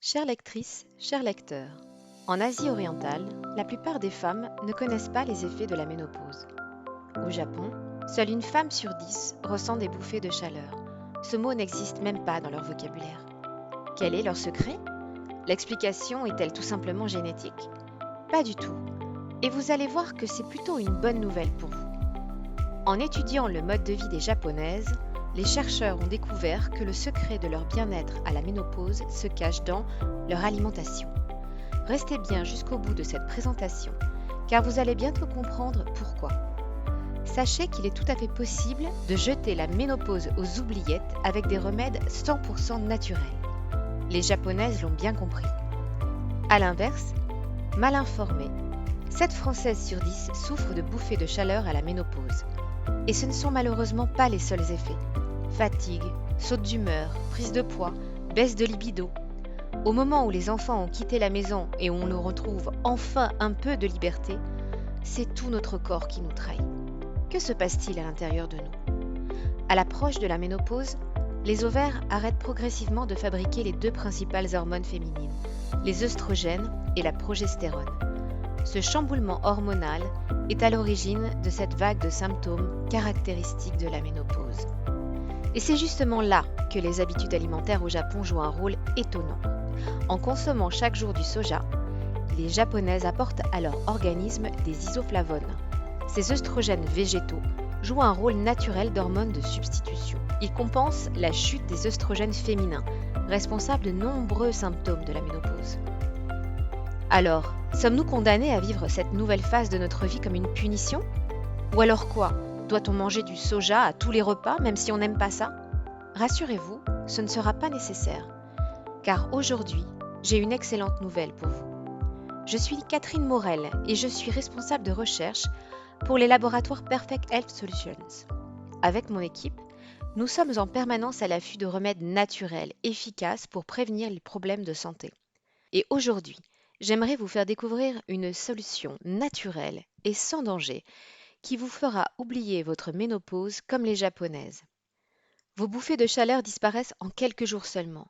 Chères lectrices, chers lecteurs, en Asie orientale, la plupart des femmes ne connaissent pas les effets de la ménopause. Au Japon, seule une femme sur 10 ressent des bouffées de chaleur. Ce mot n'existe même pas dans leur vocabulaire. Quel est leur secret? L'explication est-elle tout simplement génétique? Pas du tout. Et vous allez voir que c'est plutôt une bonne nouvelle pour vous. En étudiant le mode de vie des Japonaises, les chercheurs ont découvert que le secret de leur bien-être à la ménopause se cache dans leur alimentation. Restez bien jusqu'au bout de cette présentation, car vous allez bientôt comprendre pourquoi. Sachez qu'il est tout à fait possible de jeter la ménopause aux oubliettes avec des remèdes 100% naturels. Les Japonaises l'ont bien compris. A l'inverse, mal informées, 7 Françaises sur 10 souffrent de bouffées de chaleur à la ménopause. Et ce ne sont malheureusement pas les seuls effets. Fatigue, saute d'humeur, prise de poids, baisse de libido. Au moment où les enfants ont quitté la maison et où on nous retrouve enfin un peu de liberté, c'est tout notre corps qui nous trahit. Que se passe-t-il à l'intérieur de nous? À l'approche de la ménopause, les ovaires arrêtent progressivement de fabriquer les deux principales hormones féminines, les œstrogènes et la progestérone. Ce chamboulement hormonal est à l'origine de cette vague de symptômes caractéristiques de la ménopause. Et c'est justement là que les habitudes alimentaires au Japon jouent un rôle étonnant. En consommant chaque jour du soja, les Japonaises apportent à leur organisme des isoflavones. Ces œstrogènes végétaux jouent un rôle naturel d'hormone de substitution. Ils compensent la chute des œstrogènes féminins, responsables de nombreux symptômes de la ménopause. Alors, sommes-nous condamnés à vivre cette nouvelle phase de notre vie comme une punition? Ou alors quoi? Doit-on manger du soja à tous les repas, même si on n'aime pas ça? Rassurez-vous, ce ne sera pas nécessaire. Car aujourd'hui, j'ai une excellente nouvelle pour vous. Je suis Catherine Morel et je suis responsable de recherche pour les laboratoires Perfect Health Solutions. Avec mon équipe, nous sommes en permanence à l'affût de remèdes naturels, efficaces pour prévenir les problèmes de santé. Et aujourd'hui, j'aimerais vous faire découvrir une solution naturelle et sans danger qui vous fera oublier votre ménopause comme les Japonaises. Vos bouffées de chaleur disparaissent en quelques jours seulement.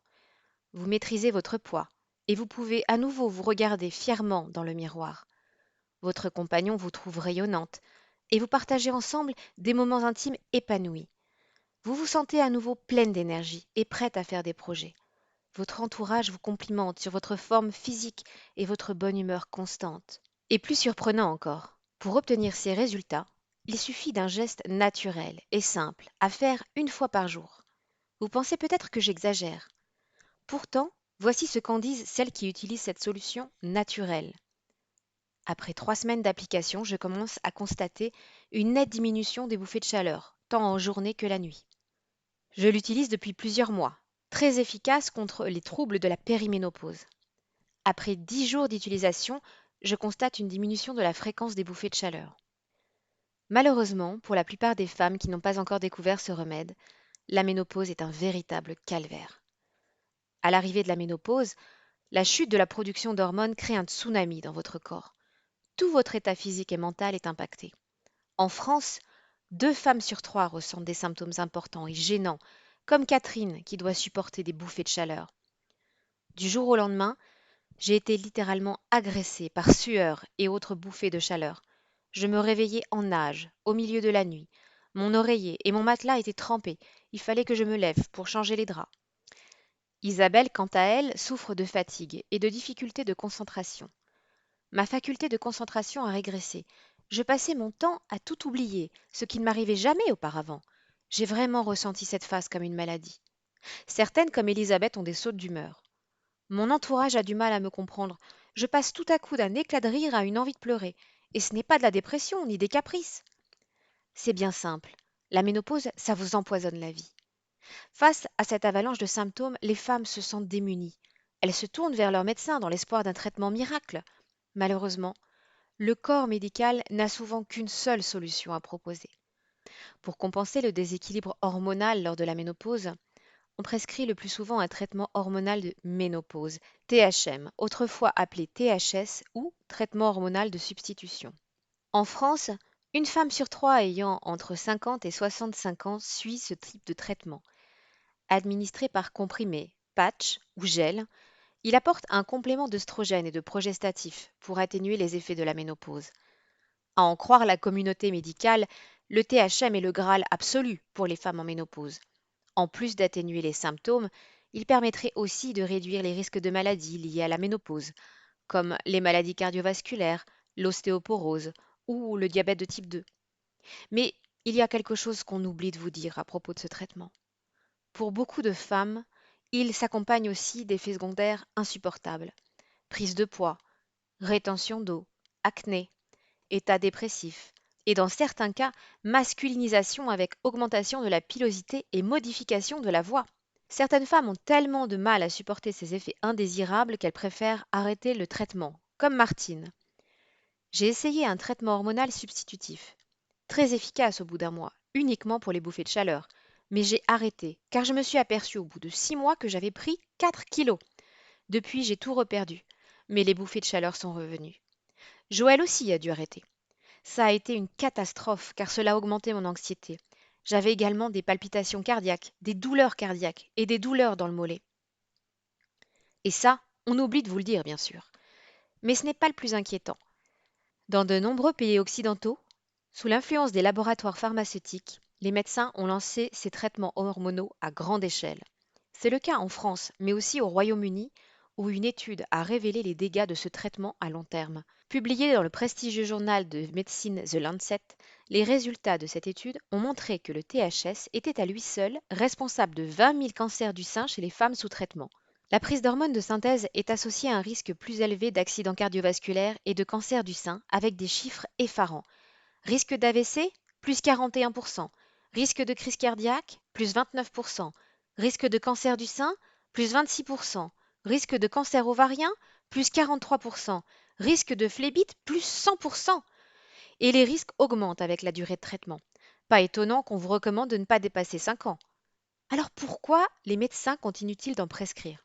Vous maîtrisez votre poids et vous pouvez à nouveau vous regarder fièrement dans le miroir. Votre compagnon vous trouve rayonnante et vous partagez ensemble des moments intimes épanouis. Vous vous sentez à nouveau pleine d'énergie et prête à faire des projets. Votre entourage vous complimente sur votre forme physique et votre bonne humeur constante. Et plus surprenant encore, pour obtenir ces résultats, il suffit d'un geste naturel et simple à faire une fois par jour. Vous pensez peut-être que j'exagère. Pourtant, voici ce qu'en disent celles qui utilisent cette solution naturelle. Après 3 semaines d'application, je commence à constater une nette diminution des bouffées de chaleur, tant en journée que la nuit. Je l'utilise depuis plusieurs mois, très efficace contre les troubles de la périménopause. Après 10 jours d'utilisation, je constate une diminution de la fréquence des bouffées de chaleur. Malheureusement, pour la plupart des femmes qui n'ont pas encore découvert ce remède, la ménopause est un véritable calvaire. À l'arrivée de la ménopause, la chute de la production d'hormones crée un tsunami dans votre corps. Tout votre état physique et mental est impacté. En France, 2 femmes sur 3 ressentent des symptômes importants et gênants, comme Catherine qui doit supporter des bouffées de chaleur. Du jour au lendemain, j'ai été littéralement agressée par sueur et autres bouffées de chaleur. Je me réveillais en nage, au milieu de la nuit. Mon oreiller et mon matelas étaient trempés. Il fallait que je me lève pour changer les draps. Isabelle, quant à elle, souffre de fatigue et de difficultés de concentration. Ma faculté de concentration a régressé. Je passais mon temps à tout oublier, ce qui ne m'arrivait jamais auparavant. J'ai vraiment ressenti cette phase comme une maladie. Certaines, comme Elisabeth, ont des sautes d'humeur. Mon entourage a du mal à me comprendre. Je passe tout à coup d'un éclat de rire à une envie de pleurer. Et ce n'est pas de la dépression ni des caprices. C'est bien simple. La ménopause, ça vous empoisonne la vie. Face à cette avalanche de symptômes, les femmes se sentent démunies. Elles se tournent vers leur médecin dans l'espoir d'un traitement miracle. Malheureusement, le corps médical n'a souvent qu'une seule solution à proposer. Pour compenser le déséquilibre hormonal lors de la ménopause, on prescrit le plus souvent un traitement hormonal de ménopause, THM, autrefois appelé THS ou traitement hormonal de substitution. En France, une femme sur 3 ayant entre 50 et 65 ans suit ce type de traitement. Administré par comprimé, patch ou gel, Il apporte un complément d'œstrogène et de progestatif pour atténuer les effets de la ménopause. À en croire la communauté médicale, le THM est le Graal absolu pour les femmes en ménopause. En plus d'atténuer les symptômes, il permettrait aussi de réduire les risques de maladies liées à la ménopause, comme les maladies cardiovasculaires, l'ostéoporose ou le diabète de type 2. Mais il y a quelque chose qu'on oublie de vous dire à propos de ce traitement. Pour beaucoup de femmes, il s'accompagne aussi d'effets secondaires insupportables. Prise de poids, rétention d'eau, acné, état dépressif, et dans certains cas, masculinisation avec augmentation de la pilosité et modification de la voix. Certaines femmes ont tellement de mal à supporter ces effets indésirables qu'elles préfèrent arrêter le traitement, comme Martine. J'ai essayé un traitement hormonal substitutif, très efficace au bout d'un mois, uniquement pour les bouffées de chaleur, mais j'ai arrêté car je me suis aperçue au bout de 6 mois que j'avais pris 4 kilos. Depuis, j'ai tout reperdu, mais les bouffées de chaleur sont revenues. Joël aussi a dû arrêter. Ça a été une catastrophe car cela a augmenté mon anxiété. J'avais également des palpitations cardiaques, des douleurs cardiaques et des douleurs dans le mollet. Et ça, on oublie de vous le dire bien sûr. Mais ce n'est pas le plus inquiétant. Dans de nombreux pays occidentaux, sous l'influence des laboratoires pharmaceutiques, les médecins ont lancé ces traitements hormonaux à grande échelle. C'est le cas en France, mais aussi au Royaume-Uni, où une étude a révélé les dégâts de ce traitement à long terme. Publiée dans le prestigieux journal de médecine The Lancet, les résultats de cette étude ont montré que le THS était à lui seul responsable de 20 000 cancers du sein chez les femmes sous traitement. La prise d'hormones de synthèse est associée à un risque plus élevé d'accidents cardiovasculaires et de cancer du sein, avec des chiffres effarants. Risque d'AVC, plus 41%. Risque de crise cardiaque, plus 29%. Risque de cancer du sein, plus 26%. Risque de cancer ovarien, plus 43%. Risque de phlébite, plus 100%. Et les risques augmentent avec la durée de traitement. Pas étonnant qu'on vous recommande de ne pas dépasser 5 ans. Alors pourquoi les médecins continuent-ils d'en prescrire?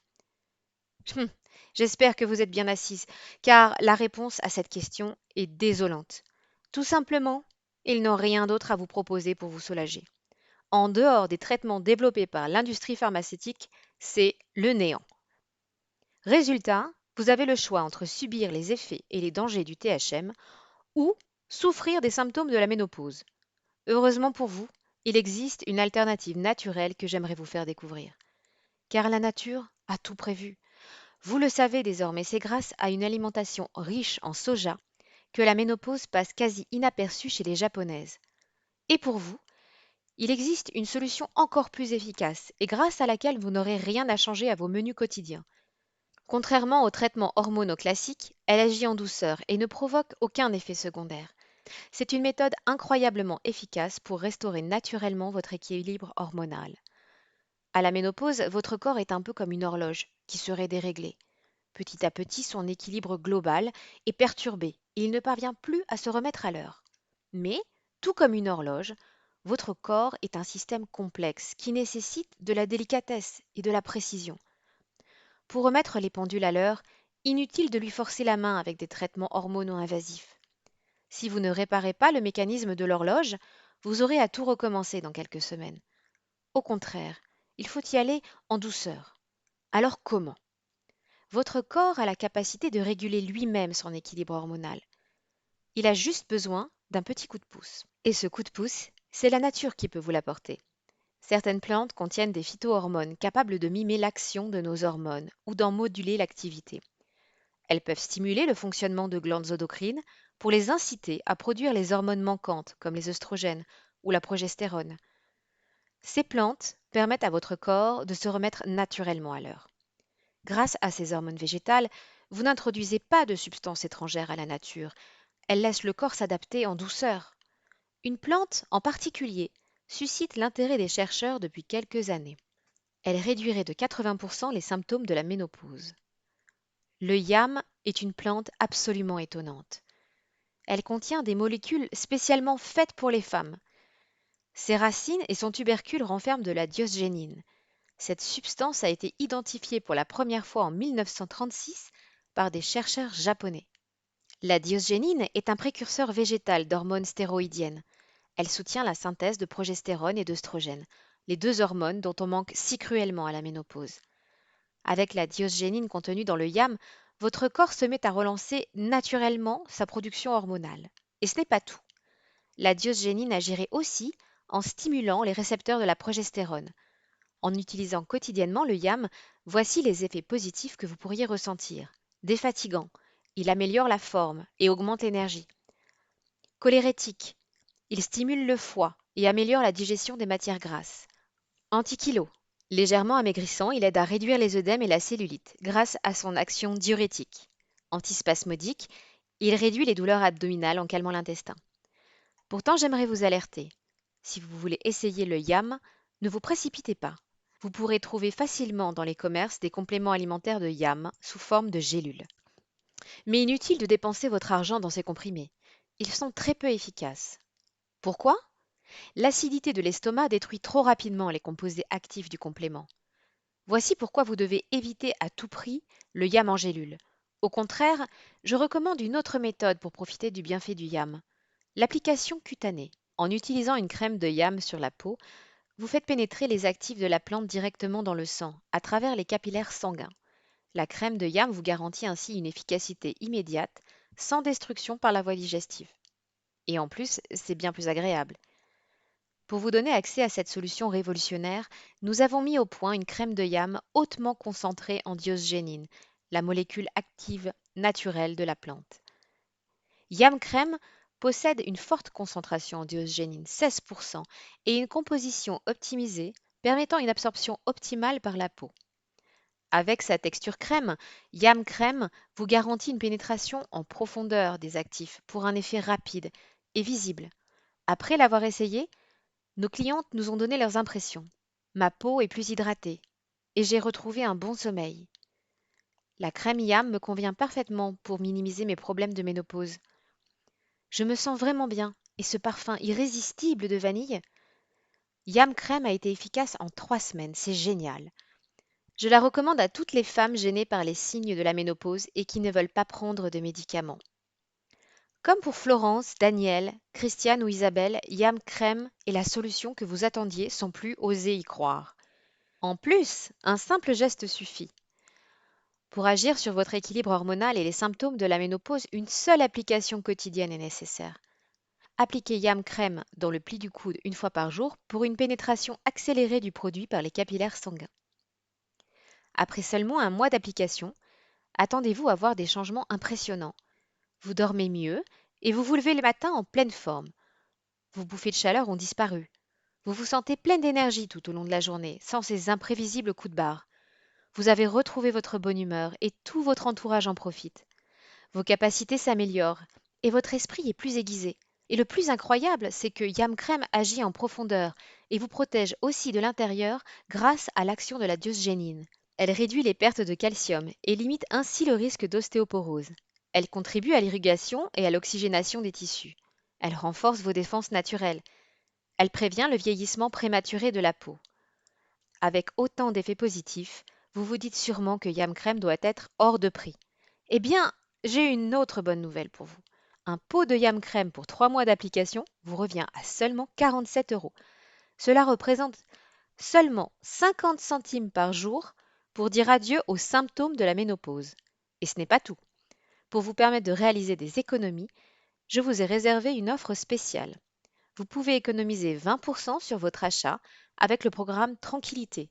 J'espère que vous êtes bien assise, car la réponse à cette question est désolante. Tout simplement, ils n'ont rien d'autre à vous proposer pour vous soulager. En dehors des traitements développés par l'industrie pharmaceutique, c'est le néant. Résultat, vous avez le choix entre subir les effets et les dangers du THM ou souffrir des symptômes de la ménopause. Heureusement pour vous, il existe une alternative naturelle que j'aimerais vous faire découvrir. Car la nature a tout prévu. Vous le savez désormais, c'est grâce à une alimentation riche en soja que la ménopause passe quasi inaperçue chez les Japonaises. Et pour vous, il existe une solution encore plus efficace et grâce à laquelle vous n'aurez rien à changer à vos menus quotidiens. Contrairement aux traitements hormonaux classiques, elle agit en douceur et ne provoque aucun effet secondaire. C'est une méthode incroyablement efficace pour restaurer naturellement votre équilibre hormonal. À la ménopause, votre corps est un peu comme une horloge qui serait déréglée. Petit à petit, son équilibre global est perturbé et il ne parvient plus à se remettre à l'heure. Mais, tout comme une horloge, votre corps est un système complexe qui nécessite de la délicatesse et de la précision. Pour remettre les pendules à l'heure, inutile de lui forcer la main avec des traitements hormonaux invasifs. Si vous ne réparez pas le mécanisme de l'horloge, vous aurez à tout recommencer dans quelques semaines. Au contraire, il faut y aller en douceur. Alors comment? Votre corps a la capacité de réguler lui-même son équilibre hormonal. Il a juste besoin d'un petit coup de pouce. Et ce coup de pouce, c'est la nature qui peut vous l'apporter. Certaines plantes contiennent des phytohormones capables de mimer l'action de nos hormones ou d'en moduler l'activité. Elles peuvent stimuler le fonctionnement de glandes endocrines pour les inciter à produire les hormones manquantes comme les œstrogènes ou la progestérone. Ces plantes permettent à votre corps de se remettre naturellement à l'heure. Grâce à ces hormones végétales, vous n'introduisez pas de substances étrangères à la nature. Elles laissent le corps s'adapter en douceur. Une plante, en particulier, suscite l'intérêt des chercheurs depuis quelques années. Elle réduirait de 80% les symptômes de la ménopause. Le yam est une plante absolument étonnante. Elle contient des molécules spécialement faites pour les femmes. Ses racines et son tubercule renferment de la diosgénine. Cette substance a été identifiée pour la première fois en 1936 par des chercheurs japonais. La diosgénine est un précurseur végétal d'hormones stéroïdiennes. Elle soutient la synthèse de progestérone et d'œstrogène, les deux hormones dont on manque si cruellement à la ménopause. Avec la diosgénine contenue dans le yam, votre corps se met à relancer naturellement sa production hormonale. Et ce n'est pas tout. La diosgénine agirait aussi en stimulant les récepteurs de la progestérone. En utilisant quotidiennement le yam, voici les effets positifs que vous pourriez ressentir. Défatigant, il améliore la forme et augmente l'énergie. Cholérétique, il stimule le foie et améliore la digestion des matières grasses. Anti-kilo, légèrement amaigrissant, il aide à réduire les œdèmes et la cellulite grâce à son action diurétique. Antispasmodique, il réduit les douleurs abdominales en calmant l'intestin. Pourtant, j'aimerais vous alerter. Si vous voulez essayer le yam, ne vous précipitez pas. Vous pourrez trouver facilement dans les commerces des compléments alimentaires de yam sous forme de gélules. Mais inutile de dépenser votre argent dans ces comprimés. Ils sont très peu efficaces. Pourquoi? L'acidité de l'estomac détruit trop rapidement les composés actifs du complément. Voici pourquoi vous devez éviter à tout prix le yam en gélule. Au contraire, je recommande une autre méthode pour profiter du bienfait du yam. L'application cutanée. En utilisant une crème de yam sur la peau, vous faites pénétrer les actifs de la plante directement dans le sang, à travers les capillaires sanguins. La crème de yam vous garantit ainsi une efficacité immédiate, sans destruction par la voie digestive. Et en plus, c'est bien plus agréable. Pour vous donner accès à cette solution révolutionnaire, nous avons mis au point une crème de yam hautement concentrée en diosgénine, la molécule active naturelle de la plante. Yam Crème possède une forte concentration en diosgénine, 16%, et une composition optimisée permettant une absorption optimale par la peau. Avec sa texture crème, Yam Crème vous garantit une pénétration en profondeur des actifs pour un effet rapide et visible. Après l'avoir essayé, nos clientes nous ont donné leurs impressions. Ma peau est plus hydratée et j'ai retrouvé un bon sommeil. La crème Yam me convient parfaitement pour minimiser mes problèmes de ménopause. Je me sens vraiment bien et ce parfum irrésistible de vanille, Yam Crème a été efficace en 3 semaines, c'est génial. Je la recommande à toutes les femmes gênées par les signes de la ménopause et qui ne veulent pas prendre de médicaments. Comme pour Florence, Danielle, Christiane ou Isabelle, Yam Crème est la solution que vous attendiez sans plus oser y croire. En plus, un simple geste suffit. Pour agir sur votre équilibre hormonal et les symptômes de la ménopause, une seule application quotidienne est nécessaire. Appliquez Yam Crème dans le pli du coude une fois par jour pour une pénétration accélérée du produit par les capillaires sanguins. Après seulement un mois d'application, attendez-vous à voir des changements impressionnants. Vous dormez mieux et vous vous levez le matin en pleine forme. Vos bouffées de chaleur ont disparu. Vous vous sentez pleine d'énergie tout au long de la journée, sans ces imprévisibles coups de barre. Vous avez retrouvé votre bonne humeur et tout votre entourage en profite. Vos capacités s'améliorent et votre esprit est plus aiguisé. Et le plus incroyable, c'est que Yam Crème agit en profondeur et vous protège aussi de l'intérieur grâce à l'action de la diosgénine. Elle réduit les pertes de calcium et limite ainsi le risque d'ostéoporose. Elle contribue à l'irrigation et à l'oxygénation des tissus. Elle renforce vos défenses naturelles. Elle prévient le vieillissement prématuré de la peau. Avec autant d'effets positifs, vous vous dites sûrement que Yam Crème doit être hors de prix. Eh bien, j'ai une autre bonne nouvelle pour vous. Un pot de Yam Crème pour 3 mois d'application vous revient à seulement 47 euros. Cela représente seulement 50 centimes par jour pour dire adieu aux symptômes de la ménopause. Et ce n'est pas tout. Pour vous permettre de réaliser des économies, je vous ai réservé une offre spéciale. Vous pouvez économiser 20% sur votre achat avec le programme Tranquillité.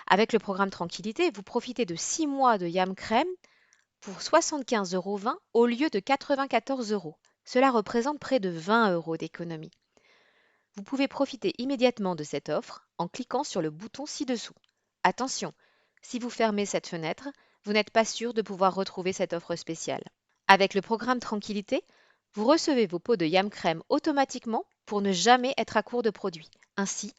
Avec le programme Tranquillité, vous profitez de 6 mois de Yam Crème pour 75,20 euros au lieu de 94 euros. Cela représente près de 20 euros d'économie. Vous pouvez profiter immédiatement de cette offre en cliquant sur le bouton ci-dessous. Attention, si vous fermez cette fenêtre, vous n'êtes pas sûr de pouvoir retrouver cette offre spéciale. Avec le programme Tranquillité, vous recevez vos pots de Yam Crème automatiquement pour ne jamais être à court de produits. Ainsi,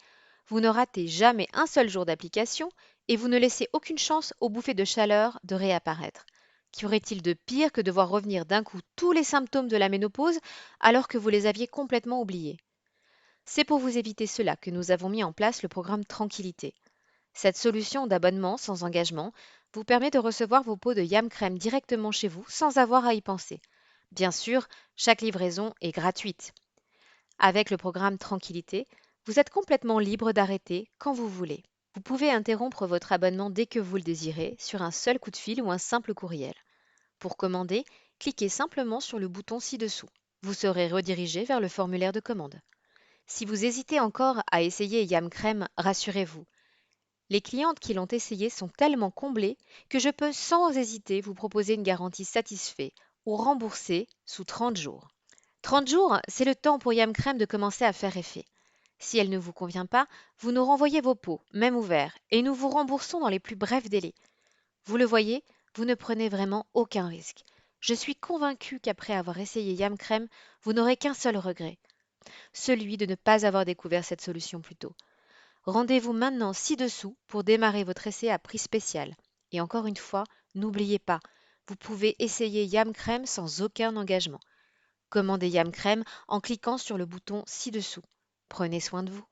vous ne ratez jamais un seul jour d'application et vous ne laissez aucune chance aux bouffées de chaleur de réapparaître. Qu'y aurait-il de pire que de voir revenir d'un coup tous les symptômes de la ménopause alors que vous les aviez complètement oubliés? C'est pour vous éviter cela que nous avons mis en place le programme Tranquillité. Cette solution d'abonnement sans engagement vous permet de recevoir vos pots de Yam Crème directement chez vous sans avoir à y penser. Bien sûr, chaque livraison est gratuite. Avec le programme Tranquillité, vous êtes complètement libre d'arrêter quand vous voulez. Vous pouvez interrompre votre abonnement dès que vous le désirez sur un seul coup de fil ou un simple courriel. Pour commander, cliquez simplement sur le bouton ci-dessous. Vous serez redirigé vers le formulaire de commande. Si vous hésitez encore à essayer Yam Crème, rassurez-vous. Les clientes qui l'ont essayé sont tellement comblées que je peux sans hésiter vous proposer une garantie satisfait ou remboursée sous 30 jours. 30 jours, c'est le temps pour Yam Crème de commencer à faire effet. Si elle ne vous convient pas, vous nous renvoyez vos pots, même ouverts, et nous vous remboursons dans les plus brefs délais. Vous le voyez, vous ne prenez vraiment aucun risque. Je suis convaincue qu'après avoir essayé Yam Crème, vous n'aurez qu'un seul regret, celui de ne pas avoir découvert cette solution plus tôt. Rendez-vous maintenant ci-dessous pour démarrer votre essai à prix spécial. Et encore une fois, n'oubliez pas, vous pouvez essayer Yam Crème sans aucun engagement. Commandez Yam Crème en cliquant sur le bouton ci-dessous. Prenez soin de vous.